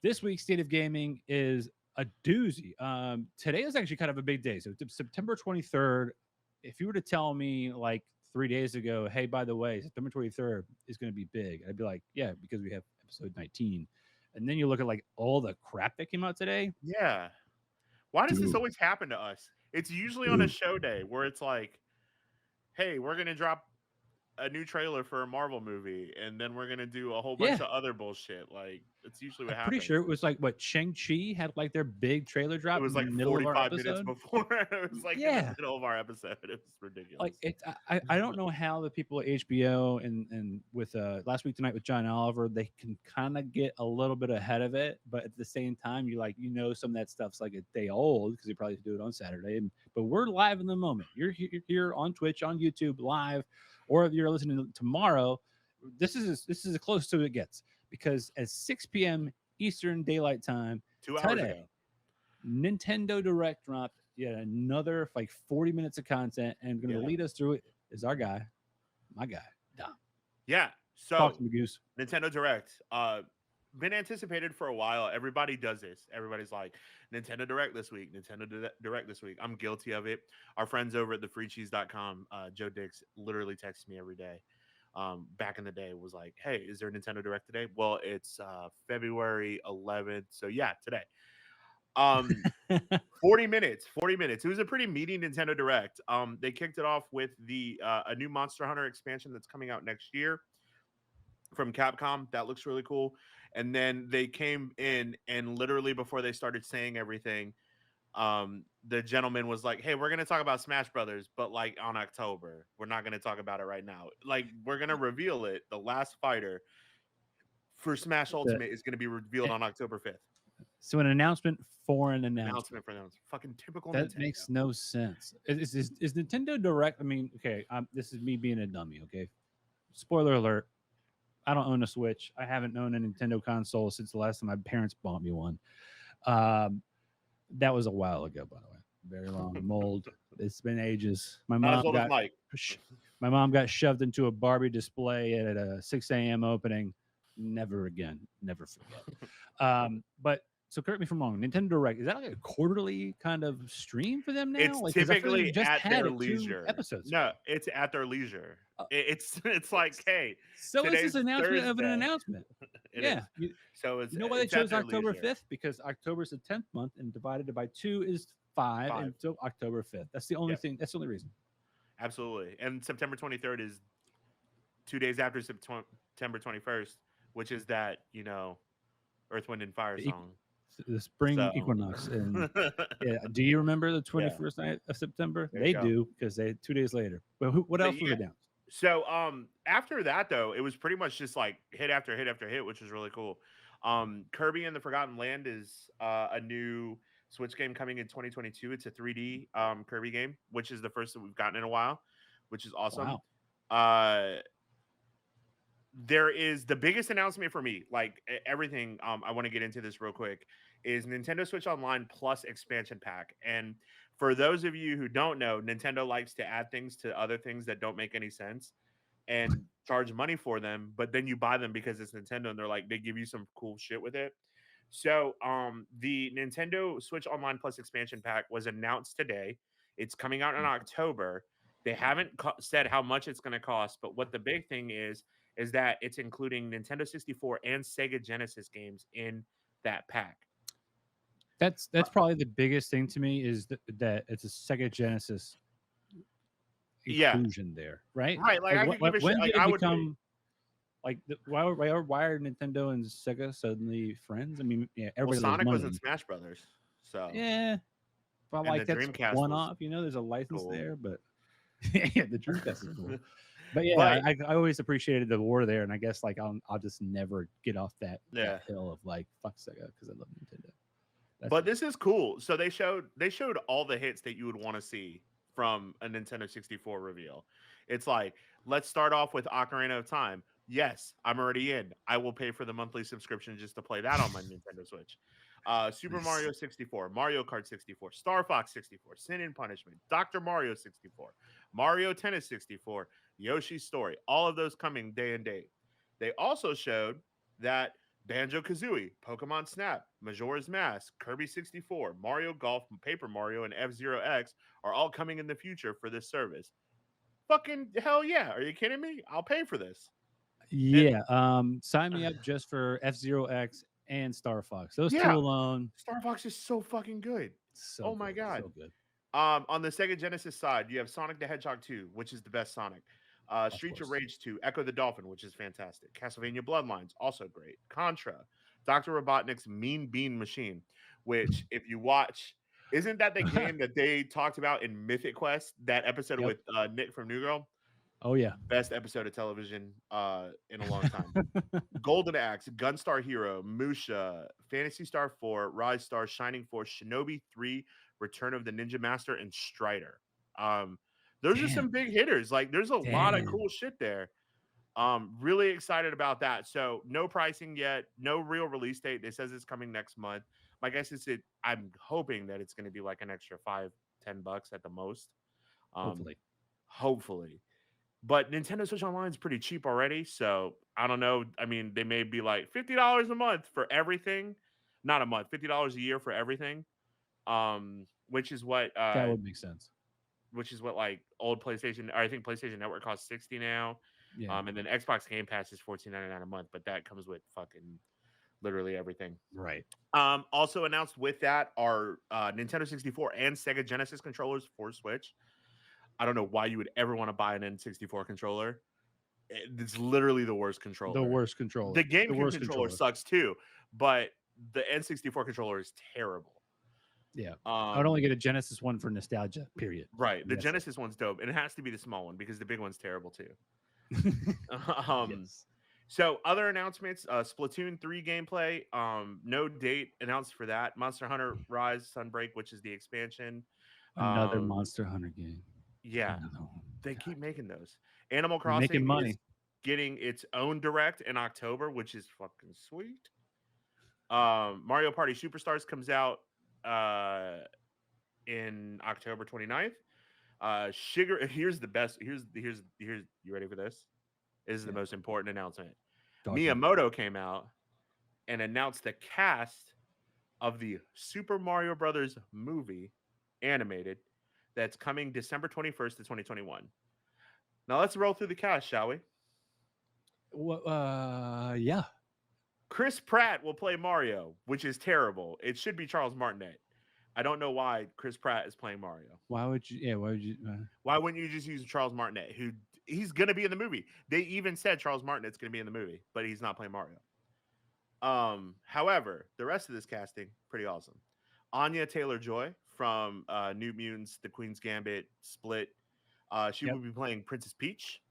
This week's State of Gaming is a doozy. Today is actually kind of a big day. So September 23rd. If you were to tell me like 3 days ago, hey, by the way, September 23rd is going to be big, I'd be like, yeah, because we have episode 19. And then you look at like all the crap that came out today. Yeah. Why does this Dude, always happen to us? It's usually on a dude. show day where it's like, hey, we're gonna drop a new trailer for a Marvel movie, and then we're gonna do a whole bunch Yeah. of other bullshit. Like that's usually I'm what pretty happens. sure it was like what Shang-Chi had like their big trailer It drop was in the like middle of our 45 minutes episode. before. It was like in the Yeah. middle of our episode. It was Like ridiculous. I don't know how the people at HBO and with Last Week Tonight with John Oliver, they can kind of get a little bit ahead of it, but at the same time some of that stuff's like a day old because they probably do it on Saturday, but we're live in the moment. You're here on Twitch, on YouTube live, or if you're listening tomorrow, this is as close to it gets, because at 6 p.m. Eastern Daylight Time 2 hours today, ago. Nintendo Direct dropped yet another like 40 minutes of content, and going to lead us through it is our guy, my guy, Dom. Yeah. Talk So to me, Goose. Nintendo Direct, been anticipated for a while. Everybody does this. Everybody's like, Nintendo Direct this week, Nintendo Direct this week. I'm guilty of it. Our friends over at thefreecheese.com, Joe Dix, literally texts me every day. Back in the day was like, hey, is there a Nintendo Direct today? Well, it's February 11th. So yeah, today. 40 minutes. It was a pretty meaty Nintendo Direct. They kicked it off with the a new Monster Hunter expansion that's coming out next year from Capcom. That looks really cool. And then they came in, and literally before they started saying everything, the gentleman was like, hey, we're going to talk about Smash Brothers, but like on October. We're not going to talk about it right now. Like, we're going to reveal it. The last fighter for Smash Ultimate is going to be revealed on October 5th. So an announcement for an announcement. For them. Fucking typical That Nintendo. makes no sense. Is Nintendo Direct? I mean, okay, this is me being a dummy. Okay, spoiler alert. I don't own a Switch. I haven't owned a Nintendo console since the last time my parents bought me one. That was a while ago, by the way. Very long mold. It's been ages. My mom got shoved into a Barbie display at a 6 a.m. opening. Never again. Never forget. But so correct me if I'm wrong. Nintendo Direct, is that like a quarterly kind of stream for them now? It's like, typically just at had their it leisure. 2 episodes. No, it's at their leisure. It's like, hey, so is this announcement Thursday. Of an announcement? Yeah. So it's, you know why they chose October 5th? Because October is the 10th month, and divided by 2 is 5. And so October 5th. That's the only thing. That's the only reason. Absolutely. And September 23rd is 2 days after September 21st, which is that, Earth, Wind, and Fire song. The spring equinox. And do you remember the 21st night of September? They do, because 2 days later. But what else was announced? So after that, though, it was pretty much just like hit after hit after hit, which was really cool. Kirby and the Forgotten Land is a new Switch game coming in 2022. It's a 3D Kirby game, which is the first that we've gotten in a while, which is awesome. Wow. There is the biggest announcement for me, like everything. I want to get into this real quick. Is Nintendo Switch Online Plus expansion pack. And for those of you who don't know, Nintendo likes to add things to other things that don't make any sense and charge money for them, but then you buy them because it's Nintendo and they're like, they give you some cool shit with it. So the Nintendo Switch Online Plus expansion pack was announced today. It's coming out in October. They haven't said how much it's going to cost, but what the big thing is that it's including Nintendo 64 and Sega Genesis games in that pack. That's probably the biggest thing to me, is that it's a Sega Genesis inclusion there, right? Right. Like when did it become why are Nintendo and Sega suddenly friends? I mean, everybody. Sonic was in Smash Brothers, so yeah. But like that's Dreamcast one off, there's a license there, but yeah, the Dreamcast is cool. But yeah, I always appreciated the war there, and I guess like I'll just never get off that hill of like fuck Sega because I love Nintendo. But this is cool. So they showed all the hits that you would want to see from a Nintendo 64 reveal. It's like, let's start off with Ocarina of Time. Yes, I'm already in. I will pay for the monthly subscription just to play that on my Nintendo Switch. Super Mario 64, Mario Kart 64, Star Fox 64, Sin and Punishment, Dr. Mario 64, Mario Tennis 64, Yoshi's Story. All of those coming day and date. They also showed that Banjo-Kazooie, Pokemon Snap, Majora's Mask, Kirby 64, Mario Golf, Paper Mario, and F-Zero X are all coming in the future for this service. Fucking hell yeah. Are you kidding me? I'll pay for this. And Yeah. Sign me up just for F-Zero X and Star Fox. Those two yeah, alone, Star Fox is so fucking good. so Oh my good. god. So good. On the Sega Genesis side, you have Sonic the Hedgehog 2, which is the best Sonic. Of Streets of course. Rage 2, Echo the Dolphin, which is fantastic. Castlevania Bloodlines, also great. Contra, Dr. Robotnik's Mean Bean Machine, which, if you watch, isn't that the game that they talked about in Mythic Quest, that episode Yep. with Nick from New Girl? Oh yeah. Best episode of television in a long time. Golden Axe, Gunstar Hero, Musha, Fantasy Star 4, Rise Star, Shining Force, Shinobi 3, Return of the Ninja Master, and Strider. Um, those are Damn. some big hitters. Like, there's a lot of Damn. cool shit there. Really excited about that. So, no pricing yet, no real release date. It says it's coming next month. My guess is I'm hoping that it's going to be like an extra $5-10 at the most. Hopefully. Hopefully. But Nintendo Switch Online is pretty cheap already, so I don't know. I mean, they may be like $50 a month for everything, not a month, $50 a year for everything. Which is what That would make sense. like old PlayStation. Or I think PlayStation Network costs 60 now. Yeah. And then Xbox Game Pass is $14.99 a month, but that comes with fucking literally everything. Right. Also announced with that are Nintendo 64 and Sega Genesis controllers for Switch. I don't know why you would ever want to buy an N64 controller. It's literally the worst controller. The worst controller. The GameCube controller sucks too, but the N64 controller is terrible. Yeah. I would only get a Genesis one for nostalgia, period. Right. The That's Genesis one's dope, and it has to be the small one because the big one's terrible too. Yes. So other announcements, Splatoon 3 gameplay, no date announced for that. Monster Hunter Rise Sunbreak, which is the expansion. Another Monster Hunter game. Yeah. Oh, They God. keep making those. Animal They're Crossing making money. is getting its own direct in October, which is fucking sweet. Mario Party Superstars comes out in October 29th. Sugar, here's the best. Here's you ready for this? This is the most important announcement. Miyamoto came out and announced the cast of the Super Mario Brothers movie animated that's coming December 21st to 2021. Now let's roll through the cast, shall we? Yeah. Chris Pratt will play Mario, which is terrible. It should be Charles Martinet. I don't know why Chris Pratt is playing Mario. Why would you? Yeah. Why would you? Why wouldn't you just use Charles Martinet, who he's going to be in the movie? They even said Charles Martinet's going to be in the movie, but he's not playing Mario. However, the rest of this casting, pretty awesome. Anya Taylor-Joy from New Mutants, The Queen's Gambit, Split. She will be playing Princess Peach.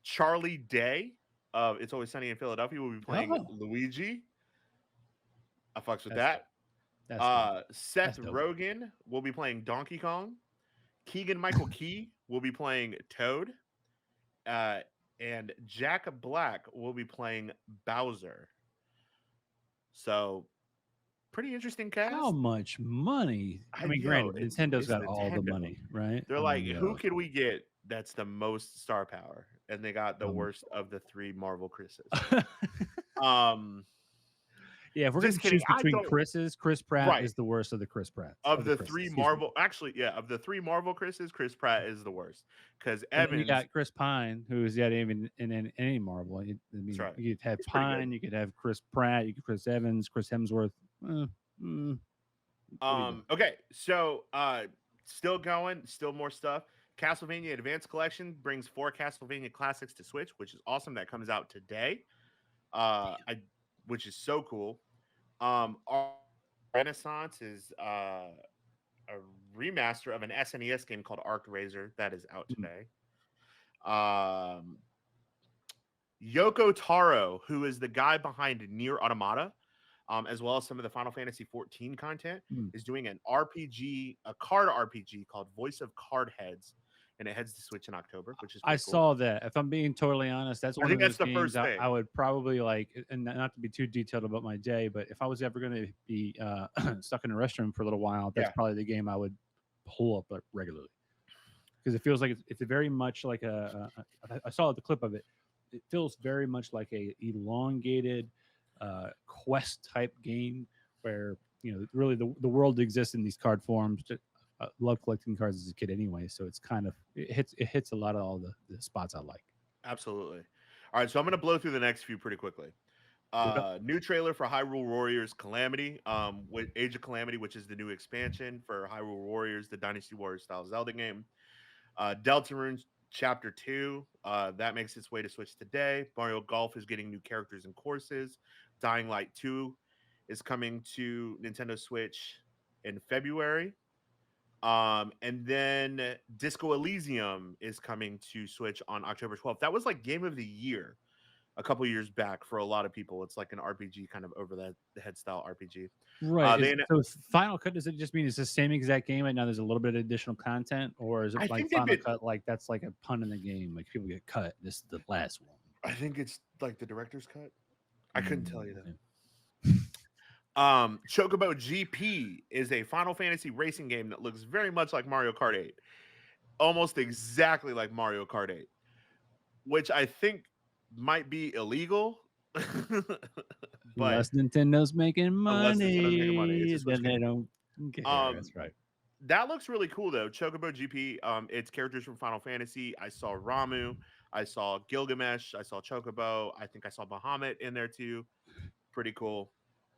Charlie Day of It's Always Sunny in Philadelphia will be playing Luigi. I fucks with that. Seth Rogen will be playing Donkey Kong. Keegan-Michael Key will be playing Toad. And Jack Black will be playing Bowser. So, pretty interesting cast. How much money? I mean, granted, Nintendo's got all the money, right? They're like, who can we get that's the most star power? And they got the worst of the three Marvel Chris's. Yeah, if we're going to choose between Chris's, Chris Pratt is the worst of the Chris Pratt. Of the three Marvel, actually, yeah, of the three Marvel Chris's, Chris Pratt is the worst. Because Evans, you got Chris Pine, who is yet even in any Marvel. I mean, right. You could have Pine, you could have Chris Pratt, you could Chris Evans, Chris Hemsworth. Okay, so still going, still more stuff. Castlevania Advanced Collection brings 4 Castlevania classics to Switch, which is awesome. That comes out today. Which is so cool. Renaissance is a remaster of an SNES game called Arc Razor that is out today. Yoko Taro, who is the guy behind Nier Automata, as well as some of the Final Fantasy 14 content, is doing an RPG, a card RPG called Voice of Cardheads, and it heads to Switch in October, which is I cool. saw that. If I'm being totally honest, that's one of those the games first thing. I would probably like, and not to be too detailed about my day, but if I was ever going to be stuck in a restroom for a little while, that's probably the game I would pull up regularly, because it feels like it's very much like I saw the clip of it. It feels very much like a elongated quest type game where really the world exists in these card forms. Love collecting cards as a kid anyway, so it's kind of it hits a lot of all the spots I like. Absolutely. All right, so I'm gonna blow through the next few pretty quickly. Okay. New trailer for Hyrule Warriors Calamity, with Age of Calamity, which is the new expansion for Hyrule Warriors, the Dynasty Warriors style Zelda game. Deltarune Chapter 2, that makes its way to Switch today. Mario Golf is getting new characters and courses. Dying Light 2 is coming to Nintendo Switch in February. And then Disco Elysium is coming to Switch on October 12th. That was like Game of the Year a couple years back for a lot of people. It's like an RPG, kind of over the head style RPG. Right. They So Final Cut, does it just mean it's the same exact game and now there's a little bit of additional content, or is it I like think they've Final been, Cut like that's like a pun in the game, like people get cut? This is the last one. I think it's like the director's cut. I couldn't tell you that. Yeah. Chocobo GP is a Final Fantasy racing game that looks very much like Mario Kart 8, almost exactly like Mario Kart 8, which I think might be illegal. But Unless Nintendo's making unless Nintendo's making money, it's money, a Switch then they game. don't care. That's right. That looks really cool though. Chocobo GP, it's characters from Final Fantasy. I saw Ramu, I saw Gilgamesh, I saw Chocobo, I think I saw Bahamut in there too. Pretty cool.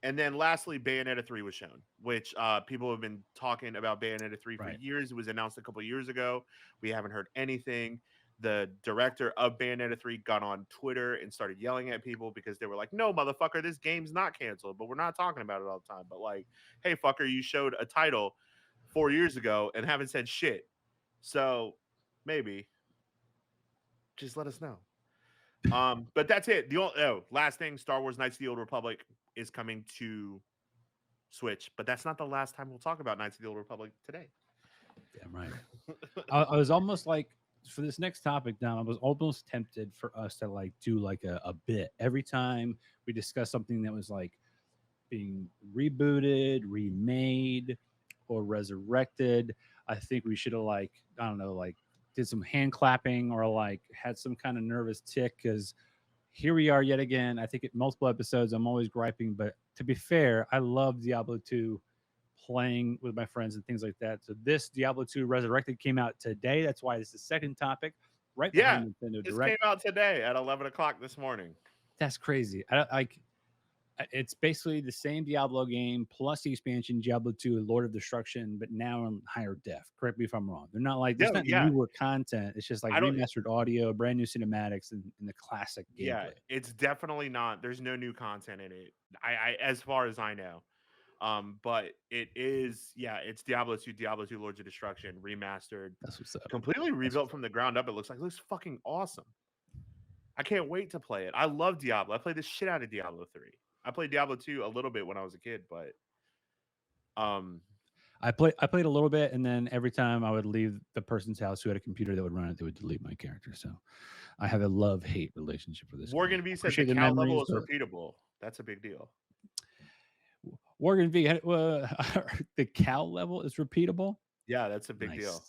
And then lastly, Bayonetta 3 was shown, which people have been talking about Bayonetta 3 for Right. years. It was announced a couple of years ago. We haven't heard anything. The director of Bayonetta 3 got on Twitter and started yelling at people because they were like, no, motherfucker, this game's not canceled, but we're not talking about it all the time. But like, hey, fucker, you showed a title 4 years ago and haven't said shit. So maybe just let us know. But that's it. Last thing, Star Wars Knights of the Old Republic is coming to Switch, but that's not the last time we'll talk about Knights of the Old Republic today. Damn right. I was almost like, for this next topic, Dom, I was almost tempted for us to like do like a bit every time we discuss something that was like being rebooted, remade, or resurrected. I think we should have like, I don't know, like did some hand clapping or like had some kind of nervous tick, because here we are yet again. I think at multiple episodes I'm always griping, but to be fair, I love Diablo 2, playing with my friends and things like that. So this Diablo 2 Resurrected came out today. That's why it's the second topic, right Yeah, behind Nintendo this Direct. came out today at 11 o'clock this morning. That's crazy. It's basically the same Diablo game plus the expansion Diablo 2 Lord of Destruction, but now in higher def. Correct me if I'm wrong. They're not like, there's not newer content. It's just like remastered audio, brand new cinematics, and the classic gameplay. Yeah, it's definitely not. There's no new content in it. I as far as I know. But it is, it's Diablo 2, Diablo 2 Lords of Destruction remastered. That's what's up. Completely rebuilt from the ground up. It looks fucking awesome. I can't wait to play it. I love Diablo. I played the shit out of Diablo 3. I played Diablo 2 a little bit when I was a kid, but I played a little bit, and then every time I would leave the person's house who had a computer that would run it, they would delete my character. So I have a love-hate relationship with this. Morgan V said the cow level is repeatable. That's a big deal. Morgan V, the cow level is repeatable? Yeah, that's a big deal.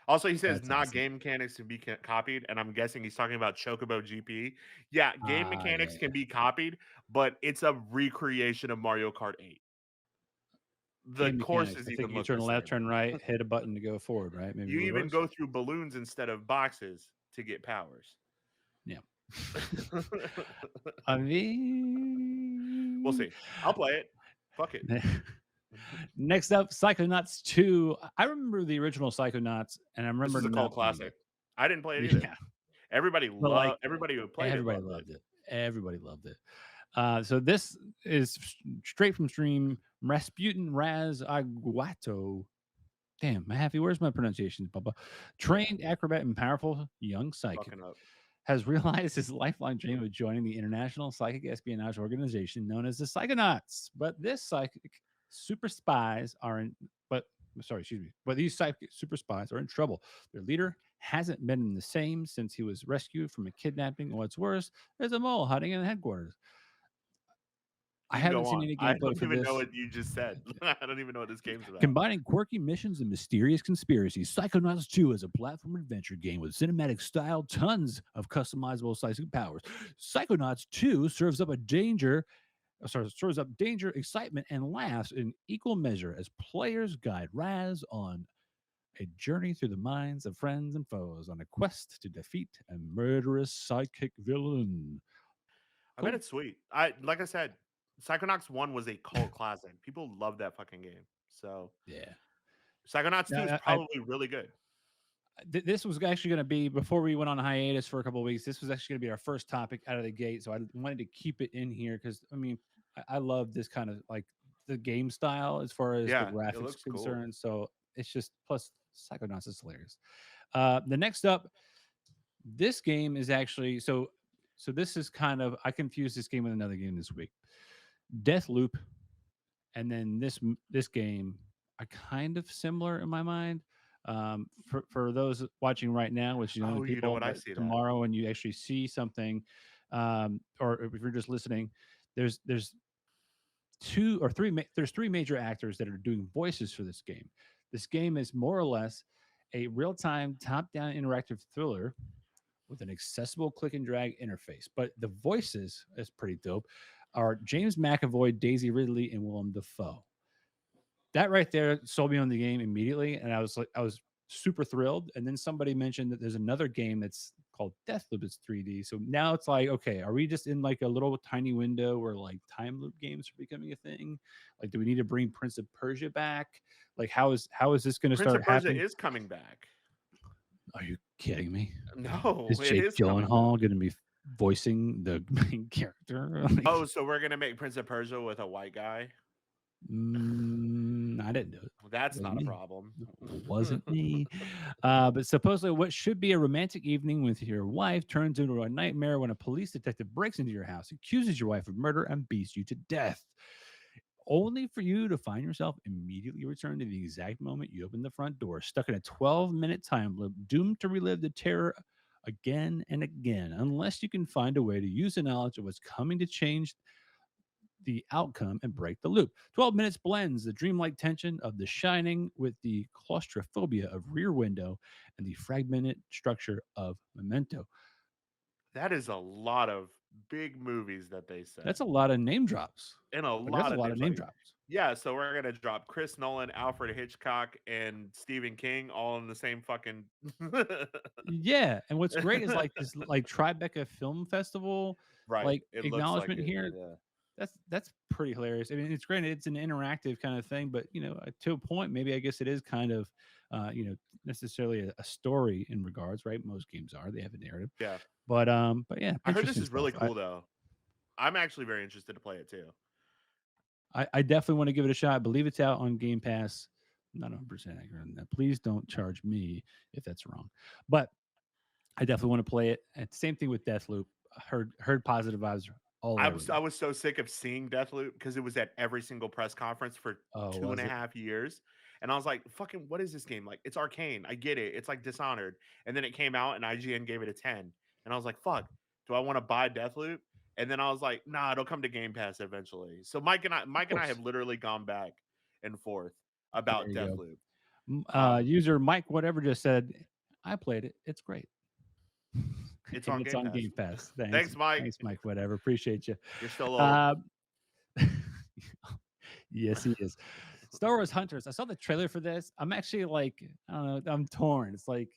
Also, he says game mechanics can be copied, and I'm guessing he's talking about Chocobo GP. Yeah, game mechanics can be copied, but it's a recreation of Mario Kart 8. The course is even you turn left, turn right, hit a button to go forward, right? Maybe you even go through balloons instead of boxes to get powers. Yeah. I mean, we'll see. I'll play it. Fuck it. Next up, Psychonauts 2. I remember the original Psychonauts, and I remember this is a cult classic. I didn't play it either. Yeah. Everybody who played everybody loved it. Everybody loved it. So this is straight from stream. Rasputin Raz Aguato. Damn, Mahaffey, where's my pronunciations, Bubba? Trained acrobat and powerful young psychic has realized his lifelong dream of joining the international psychic espionage organization known as the Psychonauts. But these psychic super spies are in trouble. Their leader hasn't been the same since he was rescued from a kidnapping. And what's worse, there's a mole hiding in the headquarters. I haven't seen any gameplay for this. I don't even know what you just said. I don't even know what this game's about. Combining quirky missions and mysterious conspiracies, Psychonauts 2 is a platform adventure game with cinematic style, tons of customizable psychic powers. Psychonauts 2 serves up a danger stirs up danger, excitement, and laughs in equal measure as players guide Raz on a journey through the minds of friends and foes on a quest to defeat a murderous sidekick villain. I bet Cool. it's sweet. Like I said, Psychonauts 1 was a cult classic. People love that fucking game. So Yeah. Psychonauts 2 is Now, probably really good. this was actually going to be, before we went on hiatus for a couple of weeks, this was actually going to be our first topic out of the gate. So I wanted to keep it in here because, I mean, I love this kind of like the game style as far as the Yeah, it graphics looks cool. concerned. So it's just, plus Psychonauts is hilarious. The next up, this game is actually, so this is kind of, I confused this game with another game this week. Deathloop, and then this game are kind of similar in my mind. For those watching right now, which you know Oh, you know people, what? I but see that. tomorrow when you actually see something, or if you're just listening, there's two or three. There's three major actors that are doing voices for this game. This game is more or less a real-time top-down interactive thriller with an accessible click and drag interface. But the voices is pretty dope. Are James McAvoy, Daisy Ridley, and Willem Dafoe. That right there sold me on the game immediately, and I was super thrilled. And then somebody mentioned that there's another game that's called Deathloop. It's 3D. So now it's like, okay, are we just in like a little tiny window where like time loop games are becoming a thing? Like, do we need to bring Prince of Persia back? Like, how is this going to Prince start of Persia happening? is coming back. Are you kidding me? No, Is it Jake is coming back. Gyllenhaal going to be voicing the main character? Like, Oh, so we're gonna make Prince of Persia with a white guy? I didn't do it. That's Wasn't not a me. problem. Wasn't me. But supposedly, what should be a romantic evening with your wife turns into a nightmare when a police detective breaks into your house, accuses your wife of murder, and beats you to death. Only for you to find yourself immediately returned to the exact moment you opened the front door, stuck in a 12-minute time loop, doomed to relive the terror again and again, unless you can find a way to use the knowledge of what's coming to change the outcome and break the loop. 12 minutes blends the dreamlike tension of The Shining with the claustrophobia of Rear Window and the fragmented structure of Memento. That is a lot of big movies that they said. That's a lot of name drops. And a Like, that's lot a of lot of names. name Like, drops. yeah, so we're gonna drop Chris Nolan, Alfred Hitchcock, and Stephen King all in the same fucking. Yeah, and what's great is like this like Tribeca Film Festival Right. like It looks like acknowledgement it. here. Yeah. That's pretty hilarious. I mean, it's granted it's an interactive kind of thing, but you know, to a point, maybe I guess it is kind of, necessarily a story in regards, right? Most games are; they have a narrative. Yeah. But yeah, I heard this interesting is really stuff. cool though. I'm actually very interested to play it too. I definitely want to give it a shot. I believe it's out on Game Pass. I'm not 100% accurate on that. Please don't charge me if that's wrong. But I definitely want to play it. And same thing with Deathloop. Heard positive vibes all I over. was so sick of seeing Deathloop because it was at every single press conference for Oh, two was and a it? half years. And I was like, fucking, what is this game? Like, it's arcane. I get it. It's like Dishonored. And then it came out and IGN gave it a 10. And I was like, fuck, do I want to buy Deathloop? And then I was like, nah, it'll come to Game Pass eventually. So Mike and I have literally gone back and forth about There you Deathloop. go. User Mike, whatever, just said, I played it. It's great. It's And on it's Game on Pass. Game Pass. Thanks, Mike. Thanks, Mike. Whatever. Appreciate you. You're still old. Yes, he is. Star Wars Hunters. I saw the trailer for this. I'm actually like, I don't know. I'm torn. It's like,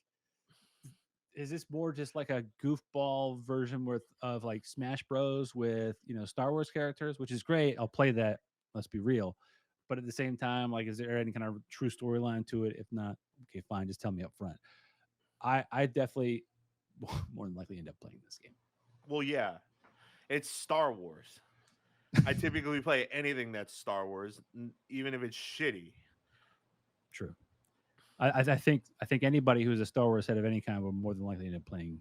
is this more just like a goofball version of like Smash Bros with Star Wars characters, which is great. I'll play that. Let's be real. But at the same time, like, is there any kind of true storyline to it? If not, okay, fine. Just tell me up front. I definitely more than likely end up playing this game. Well, yeah, it's Star Wars. I typically play anything that's Star Wars, even if it's shitty. True. I think anybody who's a Star Wars head of any kind will more than likely end up playing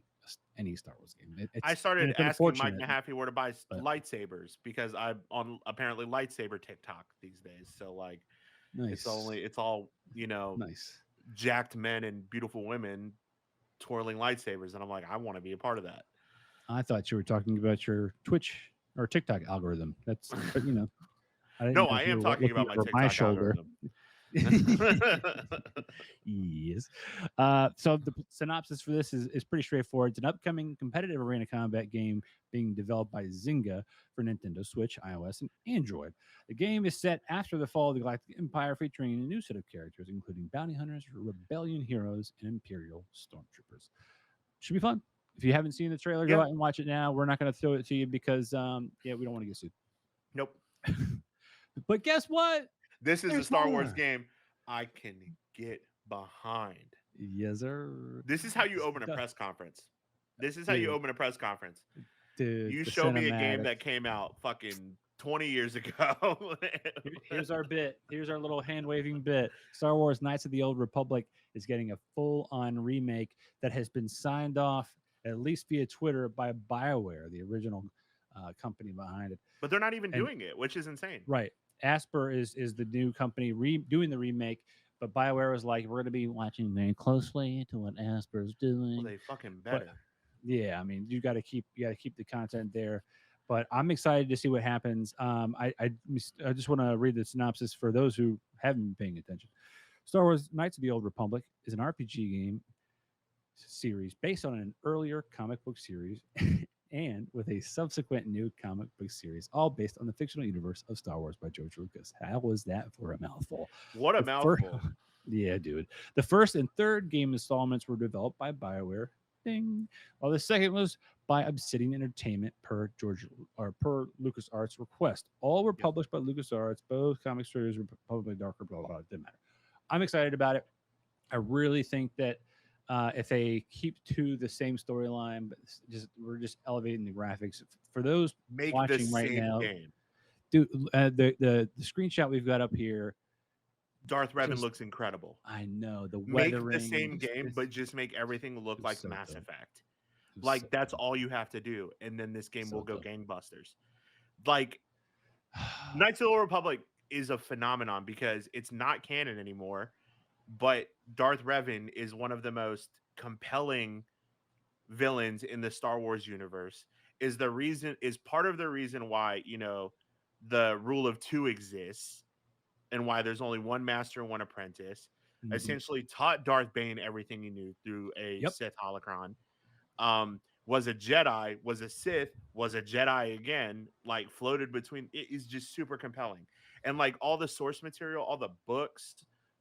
any Star Wars game. I started asking Mike Mahaffey where to buy lightsabers because I'm on apparently lightsaber TikTok these days. So like, nice. it's all nice jacked men and beautiful women twirling lightsabers, and I'm like, I want to be a part of that. I thought you were talking about your Twitch or TikTok algorithm. That's, but I no, I am talking about my TikTok algorithm. Yes. So the synopsis for this is pretty straightforward. It's an upcoming competitive arena combat game being developed by Zynga for Nintendo Switch, iOS, and Android. The game is set after the fall of the Galactic Empire, featuring a new set of characters, including bounty hunters, rebellion heroes, and Imperial stormtroopers. Should be fun. If you haven't seen the trailer, go Yeah. out and watch it now. We're not going to throw it to you because, we don't want to get sued. Nope. But guess what? This is a There's Star Wars more. game I can get behind. Yes, sir. This is how you open a press conference. This is how you Dude. open a press conference. Dude, You the show me a game cinematic. that came out fucking 20 years ago. Here's our bit. Here's our little hand waving bit. Star Wars Knights of the Old Republic is getting a full on remake that has been signed off, at least via Twitter, by BioWare, the original company behind it. But they're not even doing it, which is insane. Right. Asper is the new company doing the remake, but BioWare was like, we're going to be watching very closely to what Asper's doing. Well, they fucking better. Yeah, I mean, you got to keep the content there. But I'm excited to see what happens. I just want to read the synopsis for those who haven't been paying attention. Star Wars Knights of the Old Republic is an RPG game series based on an earlier comic book series and with a subsequent new comic book series, all based on the fictional universe of Star Wars by George Lucas. How was that for a mouthful? What a mouthful. Yeah, dude. The first and third game installments were developed by BioWare. Ding. While the second was by Obsidian Entertainment per LucasArts request. All were published by LucasArts. Both comic stories were publicly darker, blah, blah, blah. It didn't matter. I'm excited about it. I really think that if they keep to the same storyline, but we're just elevating the graphics. For those watching right now, dude, the screenshot we've got up here, Darth Revan looks incredible. I know. The weathering. Make the same game, but just make everything look like so Mass Effect. Like, that's all you have to do. And then this game will go gangbusters. Like, Knights of the Old Republic is a phenomenon because it's not canon anymore. But Darth Revan is one of the most compelling villains in the Star Wars universe. Is part of the reason why, the rule of two exists. And why there's only one master and one apprentice, essentially taught Darth Bane everything he knew through a Sith holocron. Was a Jedi, was a Sith, was a Jedi again, like floated between. It is just super compelling. And like all the source material, all the books,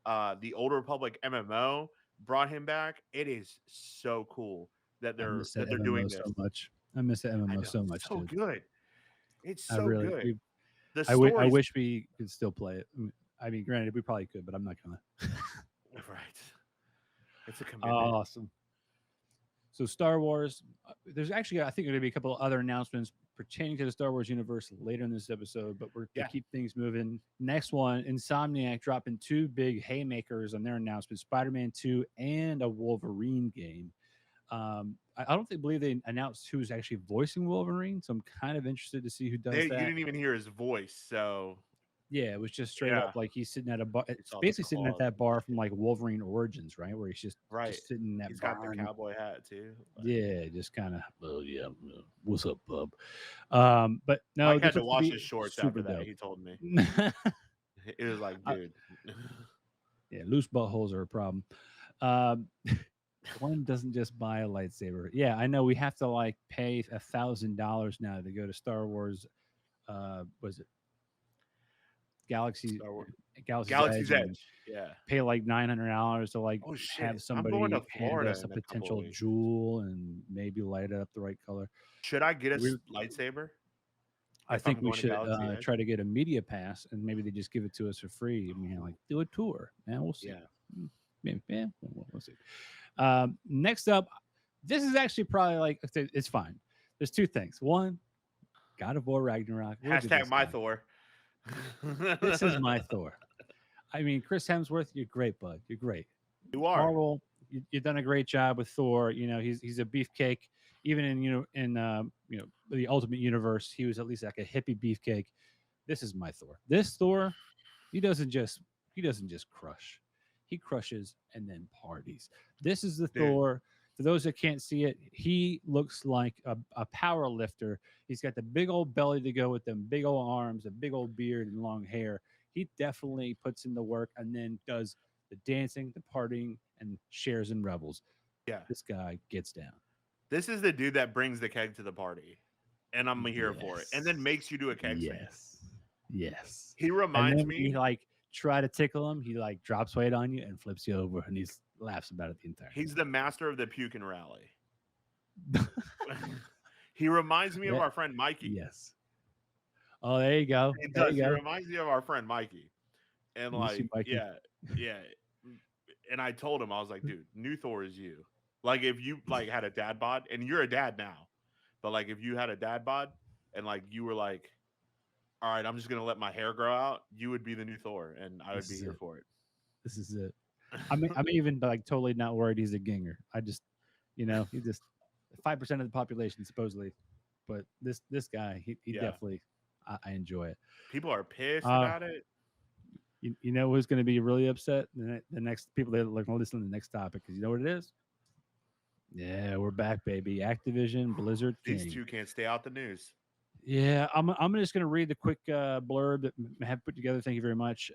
the Old Republic MMO brought him back. It is so cool that they're doing this. So much. I miss the MMO so much. So good. It's so good. I wish we could still play it. I mean, granted, we probably could, but I'm not gonna. Right. It's a commitment. Awesome. So Star Wars, there's actually, I think, going to be a couple of other announcements pertaining to the Star Wars universe later in this episode, but we're going to keep things moving. Next one, Insomniac dropping two big haymakers on their announcement, Spider-Man 2 and a Wolverine game. I don't believe they announced who's actually voicing Wolverine, so I'm kind of interested to see who does that. You didn't even hear his voice, so yeah, it was just straight up like he's sitting at a bar. It's basically sitting at that bar from like Wolverine Origins, right? Where he's just sitting in that he's bar. He's got the cowboy hat too. Yeah, just kind of. Well, yeah. What's up, bub? But no, I had to wash his shorts after that. Dope. He told me. It was like, dude. Yeah, loose buttholes are a problem. One doesn't just buy a lightsaber. Yeah, I know. We have to like pay $1,000 now to go to Star Wars. Was it Galaxy's Edge? Yeah. Pay like $900 to like have somebody hand us a potential jewel and maybe light it up the right color. Should I get a lightsaber? I think we should try to get a media pass and maybe they just give it to us for free. I mean, like do a tour. Man, we'll see. Yeah. Maybe, we'll see. Next up, this is actually probably like it's fine. There's two things. One, God of War Ragnarok. Hashtag my Thor. This is my Thor. I mean, Chris Hemsworth, you're great, bud. You're great. You are. Marvel, you've done a great job with Thor. You know, he's a beefcake. Even in the Ultimate Universe, he was at least like a hippie beefcake. This is my Thor. This Thor, he doesn't just crush. He crushes and then parties. This is the Thor. For those that can't see it, he looks like a power lifter. He's got the big old belly to go with them big old arms, a big old beard and long hair. he definitely puts in the work and then does the dancing, the partying, and shares in revels. Yeah. This guy gets down. This is the dude that brings the keg to the party, and I'm here for it, and then Yes. makes you do a keg stand. Yes. He And reminds then when you me. like try to tickle him, he like drops weight on you and flips you over, and he laughs about it the entire He's the master of the puke and rally. He reminds me of Yeah. our friend Mikey. Yes. Oh, there you go. He There does. you He go. reminds me of our friend Mikey. And Let me see like, Mikey. yeah. And I told him, I was like, dude, new Thor is you. Like, if you like had a dad bod, and you're a dad now, but like if you had a dad bod and like you were like, all right, I'm just gonna let my hair grow out, you would be the new Thor, and I would This be is here it. for it. This is it. I'm even like totally not worried he's a ginger. I just, he just 5% of the population supposedly, but this guy, he Yeah. definitely, I enjoy it. People are pissed Uh, about it. you know who's going to be really upset? The next people that are going to listen to the next topic, because you know what it is? Yeah, we're back, baby. Activision Blizzard King. These two can't stay out the news. Yeah, I'm just going to read the quick blurb that I have put together. Thank you very much.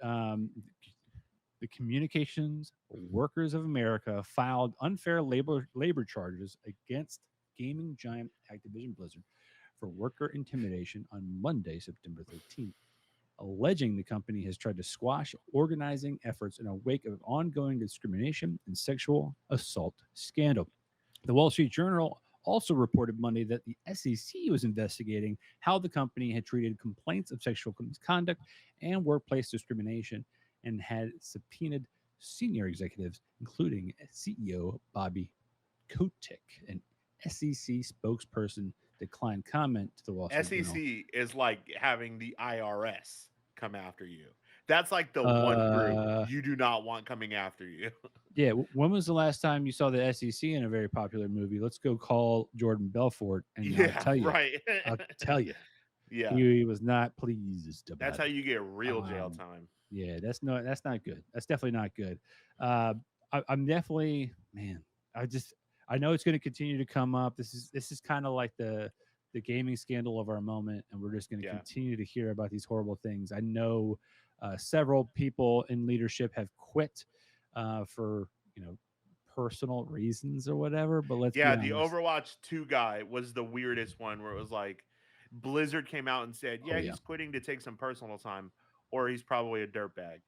The Communications Workers of America filed unfair labor charges against gaming giant Activision Blizzard for worker intimidation on Monday, September 13th, alleging the company has tried to squash organizing efforts in a wake of ongoing discrimination and sexual assault scandal. The Wall Street Journal also reported Monday that the SEC was investigating how the company had treated complaints of sexual misconduct and workplace discrimination and had subpoenaed senior executives, including CEO Bobby Kotick. An SEC spokesperson declined comment to the Wall Street SEC Journal. is like having the IRS come after you. That's like the one group you do not want coming after you. Yeah, when was the last time you saw the SEC in a very popular movie? Let's go call Jordan Belfort, and Yeah, I'll tell you, right. Yeah, he was not pleased about that's how it. you get real jail time. Yeah, that's not good. That's definitely not good. I'm definitely, man. I know it's going to continue to come up. This is kind of like the gaming scandal of our moment, and we're just going to Yeah. continue to hear about these horrible things. I know several people in leadership have quit for personal reasons or whatever. But let's be Yeah, honest. the Overwatch 2 guy was the weirdest one where it was like Blizzard came out and said, yeah, he's quitting to take some personal time, or he's probably a dirtbag.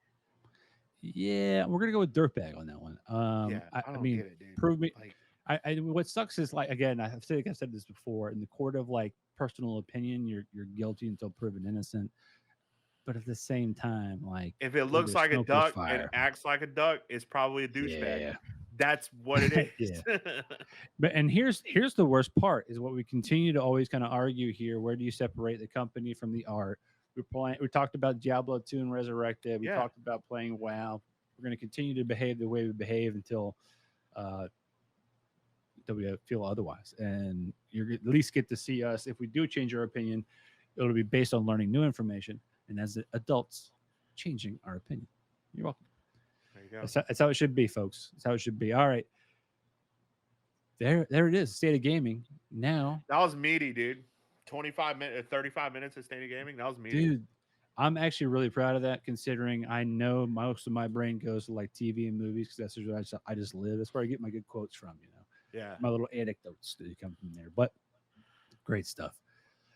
Yeah, we're gonna go with dirtbag on that one. Yeah, I don't get it, dude. Prove me. Like, What sucks is, like, again, I think I said this before. In the court of like personal opinion, you're guilty until proven innocent. But at the same time, like, if it looks like a smoke, there's duck and fire. acts like a duck, it's probably a douchebag. Yeah. That's what it is. But here's the worst part is what we continue to always kind of argue here. Where do you separate the company from the art? We talked about Diablo 2 and Resurrected. We Yeah. talked about playing WoW. We're going to continue to behave the way we behave until we feel otherwise. And you at least get to see us. If we do change our opinion, it'll be based on learning new information and as adults changing our opinion. You're welcome. There you go. That's how it should be, folks. That's how it should be. All right. There it is. State of gaming. Now, that was meaty, dude. 25 minutes, 35 minutes of state of gaming. That was meaty. Dude, I'm actually really proud of that, considering I know most of my brain goes to like TV and movies because that's where I just live. That's where I get my good quotes from, Yeah. My little anecdotes that come from there. But great stuff.